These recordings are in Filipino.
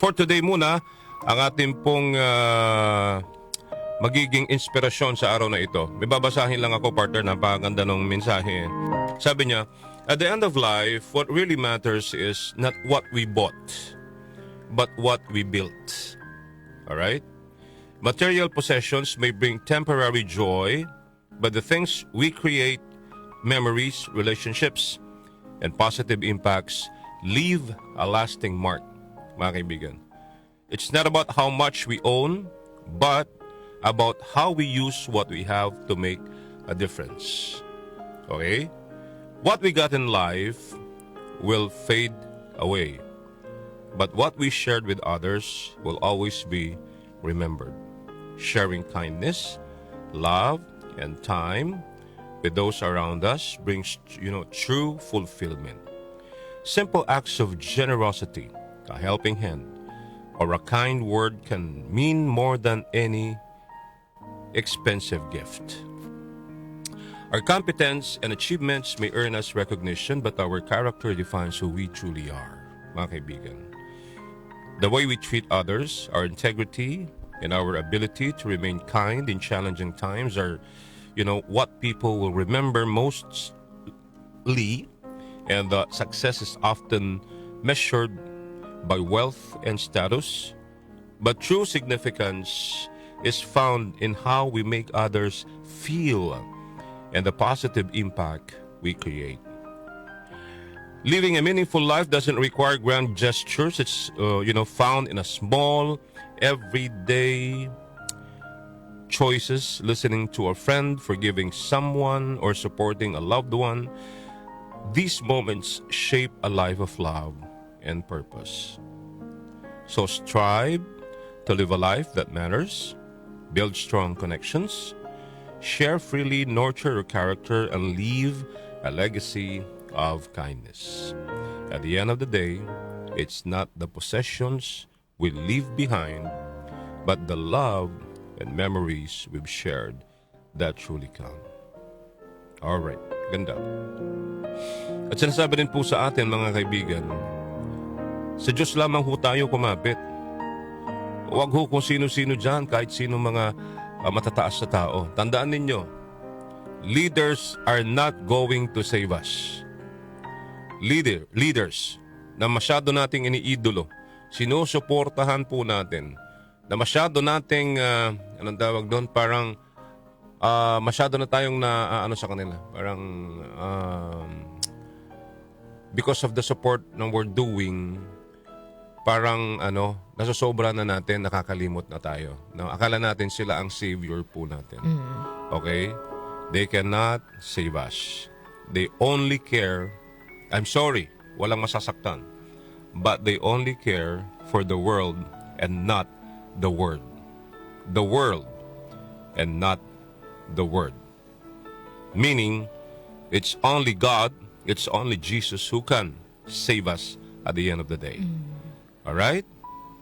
for today muna, ang ating pong magiging inspirasyon sa araw na ito. May babasahin lang ako, partner, napakaganda ng mensahe. Sabi niya, at the end of life, what really matters is not what we bought, but what we built. Alright? Material possessions may bring temporary joy, but the things we create, memories, relationships, and positive impacts leave a lasting mark, mga kaibigan. It's not about how much we own, but about how we use what we have to make a difference. Okay? What we got in life will fade away, but what we shared with others will always be remembered. Sharing kindness, love, and time with those around us brings, true fulfillment. Simple acts of generosity, a helping hand, or a kind word can mean more than any expensive gift. Our competence and achievements may earn us recognition, but our character defines who we truly are, mga kaibigan. The way we treat others, our integrity, and our ability to remain kind in challenging times are, what people will remember mostly. And success is often measured by wealth and status, but true significance is found in how we make others feel and the positive impact we create. Living a meaningful life doesn't require grand gestures. It's found in a small, everyday choices, listening to a friend, forgiving someone, or supporting a loved one. These moments shape a life of love and purpose. So strive to live a life that matters, build strong connections, share freely, nurture your character, and leave a legacy of kindness. At the end of the day, it's not the possessions we leave behind, but the love and memories we've shared that truly count. All right, ganda. At sinasabi rin po sa atin, mga kaibigan, sa Diyos lamang ho tayo kumapit. Huwag ho kung sino-sino dyan, kahit sino mga matataas na tao. Tandaan ninyo, leaders are not going to save us. Leaders na masyado nating iniidolo, sinusuportahan po natin, na masyado nating, anong tawag doon, parang masyado na tayong sa kanila. Parang, because of the support ng we're doing, parang nasosobra na natin, nakakalimot na tayo. No? Akala natin sila ang savior po natin. Okay? They cannot save us. They only care, I'm sorry, walang masasaktan, but they only care for the world and not the word. The world and not the word. Meaning, it's only God, it's only Jesus who can save us at the end of the day. Alright?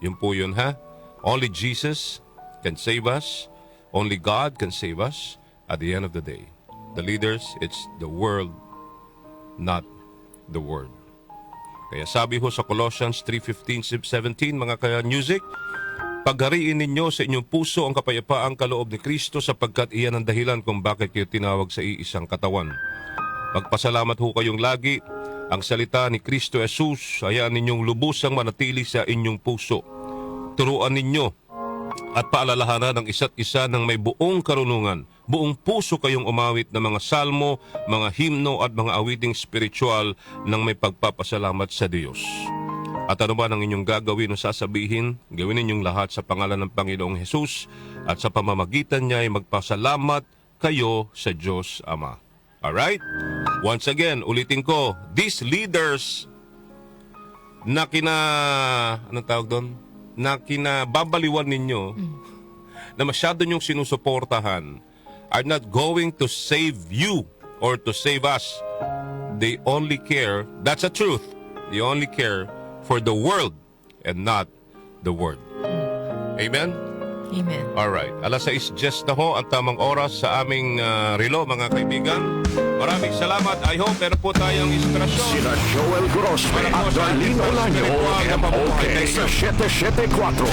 Yun po yun, ha? Only Jesus can save us. Only God can save us at the end of the day. The leaders, it's the world, not the word. Kaya sabi ho sa Colossians 3:15-17, mga ka-music, paghariin ninyo sa inyong puso ang kapayapaang kaloob ni Kristo sapagkat iyan ang dahilan kung bakit kayo tinawag sa iisang katawan. Magpasalamat ho kayong lagi. Ang salita ni Kristo Jesus, hayaan ninyong lubusang manatili sa inyong puso. Turuan ninyo at paalalahanan ng isa't isa ng may buong karunungan. Buong puso kayong umawit ng mga salmo, mga himno at mga awiting spiritual ng may pagpapasalamat sa Diyos. At ano ba ang inyong gagawin o sasabihin? Gawin ninyong lahat sa pangalan ng Panginoong Jesus at sa pamamagitan niya ay magpasalamat kayo sa Diyos Ama. Alright? Once again, ulitin ko, these leaders na anong tawag doon? Na kinababaliwan ninyo, na masyado nyong sinusuportahan, are not going to save you or to save us. They only care, that's the truth, they only care for the world and not the word. Amen? Amen. Alright. 6:10 na ho ang tamang oras sa aming relo, mga kaibigan. Maraming salamat. I hope meron po tayong inspirasyon. Sina Joel Grosme at Darlene Olanyo, MOK sa 774.